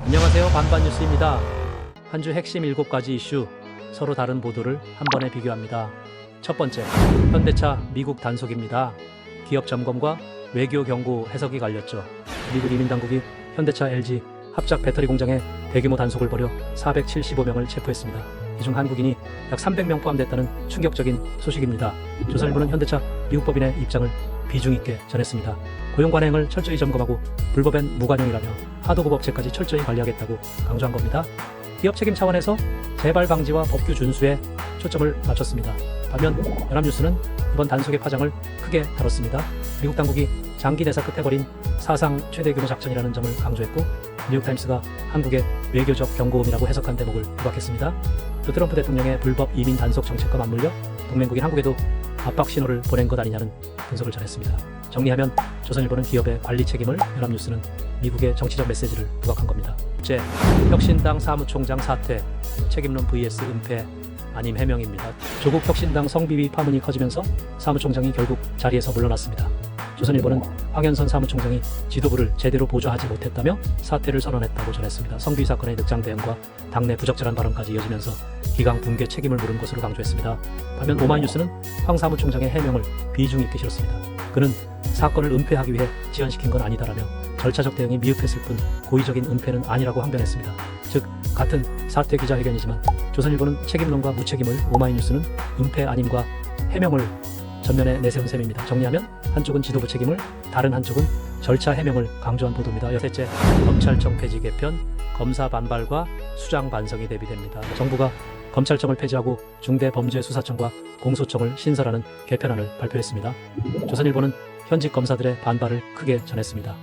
안녕하세요. 반반뉴스입니다. 한 주 핵심 7가지 이슈, 서로 다른 보도를 한 번에 비교합니다. 첫 번째, 현대차 미국 단속입니다. 기업 점검과 외교 경고 해석이 갈렸죠. 미국 이민당국이 현대차 LG 합작 배터리 공장에 대규모 단속을 벌여 475명을 체포했습니다. 이 중 한국인이 약 300명 포함됐다는 충격적인 소식입니다. 조선일보는 현대차 미국 법인의 입장을 비중 있게 전했습니다. 고용 관행을 철저히 점검하고 불법엔 무관용이라며 하도급 업체까지 철저히 관리하겠다고 강조한 겁니다. 기업 책임 차원에서 재발 방지와 법규 준수에 초점을 맞췄습니다. 반면 연합뉴스는 이번 단속의 파장을 크게 다뤘습니다. 미국 당국이 장기 대사 끝에 벌인 사상 최대 규모 작전이라는 점을 강조했고, 뉴욕타임스가 한국의 외교적 경고음이라고 해석한 대목을 부각했습니다. 또 트럼프 대통령의 불법 이민 단속 정책과 맞물려 동맹국인 한국에도 압박 신호를 보낸 것 아니냐는 분석을 전했습니다. 정리하면 조선일보는 기업의 관리 책임을, 연합뉴스는 미국의 정치적 메시지를 부각한 겁니다. 제 혁신당 사무총장 사퇴, 책임론 vs 은폐 아님 해명입니다. 조국 혁신당 성비위 파문이 커지면서 사무총장이 결국 자리에서 물러났습니다. 조선일보는 황현선 사무총장이 지도부를 제대로 보좌하지 못했다며 사퇴를 선언했다고 전했습니다. 성비위 사건의 늑장 대응과 당내 부적절한 발언까지 이어지면서 기강 붕괴 책임을 물은 것으로 강조했습니다. 반면 오마이뉴스는 황 사무총장의 해명을 비중 있게 실었습니다. 그는 사건을 은폐하기 위해 지연시킨 건 아니다라며 절차적 대응이 미흡했을 뿐 고의적인 은폐는 아니라고 항변했습니다. 즉, 같은 사퇴 기자회견이지만 조선일보는 책임론과 무책임을, 오마이뉴스는 은폐 아님과 해명을 전면에 내세운 셈입니다. 정리하면 한쪽은 지도부 책임을, 다른 한쪽은 절차 해명을 강조한 보도입니다. 셋째, 검찰청 폐지 개편, 검사 반발과 수장 반성이 대비됩니다. 정부가 검찰청을 폐지하고 중대범죄수사청과 공소청을 신설하는 개편안을 발표했습니다. 조선일보는 현직 검사들의 반발을 크게 전했습니다.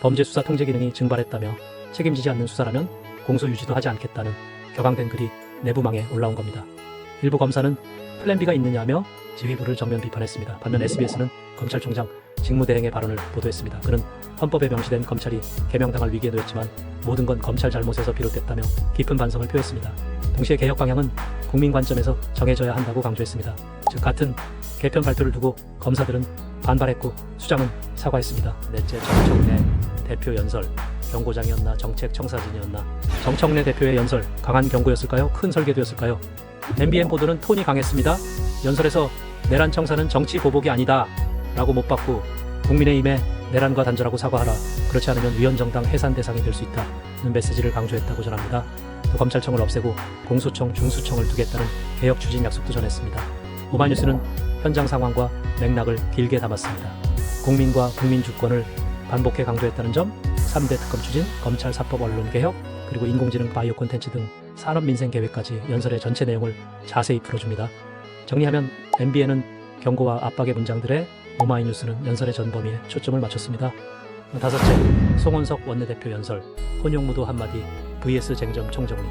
범죄수사 통제 기능이 증발했다며 책임지지 않는 수사라면 공소 유지도 하지 않겠다는 격앙된 글이 내부망에 올라온 겁니다. 일부 검사는 플랜 B가 있느냐며 지휘부를 정면 비판했습니다. 반면 SBS는 검찰총장 직무대행의 발언을 보도했습니다. 그는 헌법에 명시된 검찰이 개명당할 위기에 놓였지만 모든 건 검찰 잘못에서 비롯됐다며 깊은 반성을 표했습니다. 동시에 개혁 방향은 국민 관점에서 정해져야 한다고 강조했습니다. 즉, 같은 개편 발표를 두고 검사들은 반발했고 수장은 사과했습니다. 넷째, 정청래 대표 연설, 경고장이었나 정책 청사진이었나. 정청래 대표의 연설, 강한 경고였을까요? 큰 설계도였을까요? MBN 보도는 톤이 강했습니다. 연설에서 내란 청사는 정치 보복이 아니다 라고 못 받고 국민의힘에 내란과 단절하고 사과하라, 그렇지 않으면 위헌정당 해산 대상이 될 수 있다는 메시지를 강조했다고 전합니다. 또 검찰청을 없애고 공소청, 중수청을 두겠다는 개혁 추진 약속도 전했습니다. 오마이뉴스는 현장 상황과 맥락을 길게 담았습니다. 국민과 국민 주권을 반복해 강조했다는 점, 3대 특검 추진, 검찰 사법 언론 개혁, 그리고 인공지능 바이오 콘텐츠 등 산업 민생 계획까지 연설의 전체 내용을 자세히 풀어줍니다. 정리하면 MBN은 경고와 압박의 문장들에, 오마이뉴스는 연설의 전범위에 초점을 맞췄습니다. 다섯째, 송원석 원내대표 연설, 혼용무도 한마디 vs 쟁점 총정리.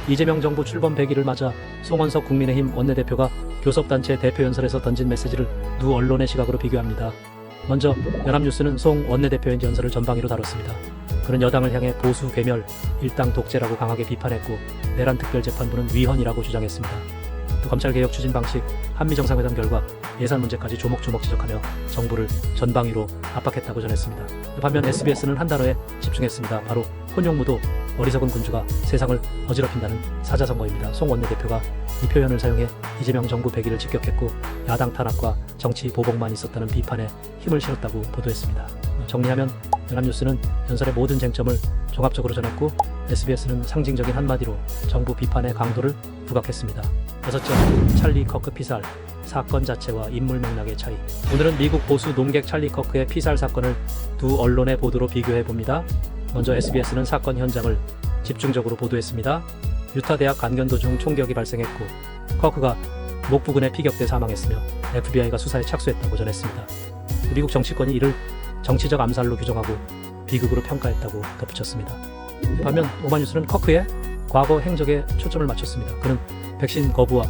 이재명 정부 출범 100일을 맞아 송원석 국민의힘 원내대표가 교섭단체 대표 연설에서 던진 메시지를 두 언론의 시각으로 비교합니다. 먼저 연합뉴스는 송 원내대표의 연설을 전방위로 다뤘습니다. 그는 여당을 향해 보수 괴멸, 일당 독재라고 강하게 비판했고 내란 특별재판부는 위헌이라고 주장했습니다. 또 검찰개혁 추진 방식, 한미정상회담 결과 예산 문제까지 조목조목 지적하며 정부를 전방위로 압박했다고 전했습니다. 반면 SBS는 한 단어에 집중했습니다. 바로 혼용무도, 어리석은 군주가 세상을 어지럽힌다는 사자성어입니다. 송 원내대표가 이 표현을 사용해 이재명 정부 100일을 직격했고 야당 탄압과 정치 보복만 있었다는 비판에 힘을 실었다고 보도했습니다. 정리하면 연합뉴스는 연설의 모든 쟁점을 종합적으로 전했고 SBS는 상징적인 한마디로 정부 비판의 강도를 부각했습니다. 여섯째, 찰리 커크 피살, 사건 자체와 인물 맥락의 차이. 오늘은 미국 보수 농객 찰리 커크의 피살 사건을 두 언론의 보도로 비교해봅니다. 먼저 SBS는 사건 현장을 집중적으로 보도했습니다. 유타 대학 강연 도중 총격이 발생했고 커크가 목 부근에 피격돼 사망했으며 FBI가 수사에 착수했다고 전했습니다. 미국 정치권이 이를 정치적 암살로 규정하고 비극으로 평가했다고 덧붙였습니다. 반면 오마이뉴스는 커크의 과거 행적에 초점을 맞췄습니다. 그는 백신 거부와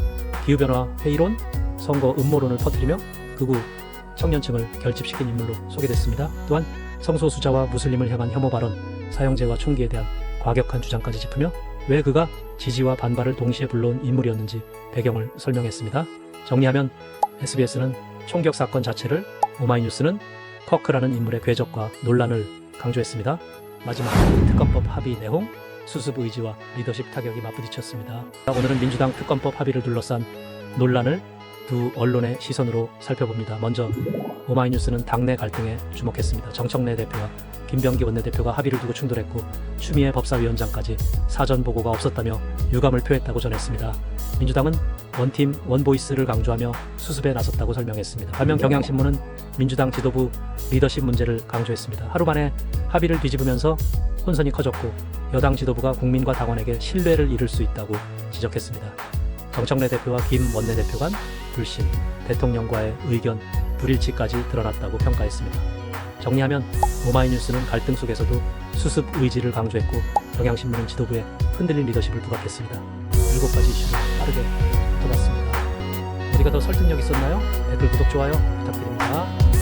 기후변화 회의론, 선거 음모론을 퍼뜨리며 극우 청년층을 결집시킨 인물로 소개됐습니다. 또한 성소수자와 무슬림을 향한 혐오 발언, 사형제와 총기에 대한 과격한 주장까지 짚으며 왜 그가 지지와 반발을 동시에 불러온 인물이었는지 배경을 설명했습니다. 정리하면 SBS는 총격 사건 자체를, 오마이뉴스는 커크라는 인물의 궤적과 논란을 강조했습니다. 마지막 특검법 합의 내용, 수습 의지와 리더십 타격이 맞부딪혔습니다. 오늘은 민주당 특검법 합의를 둘러싼 논란을 두 언론의 시선으로 살펴봅니다. 먼저 오마이뉴스는 당내 갈등에 주목했습니다. 정청래 대표와 김병기 원내대표가 합의를 두고 충돌했고 추미애 법사위원장까지 사전 보고가 없었다며 유감을 표했다고 전했습니다. 민주당은 원팀 원보이스를 강조하며 수습에 나섰다고 설명했습니다. 반면 경향신문은 민주당 지도부 리더십 문제를 강조했습니다. 하루 만에 합의를 뒤집으면서 혼선이 커졌고 여당 지도부가 국민과 당원에게 신뢰를 잃을 수 있다고 지적했습니다. 정청래 대표와 김 원내대표 간 불신, 대통령과의 의견 불일치까지 드러났다고 평가했습니다. 정리하면 오마이뉴스는 갈등 속에서도 수습 의지를 강조했고 경향신문은 지도부의 흔들린 리더십을 부각했습니다. 7가지 이슈를 빠르게 훑어봤습니다. 어디가 더 설득력 있었나요? 댓글, 구독, 좋아요 부탁드립니다.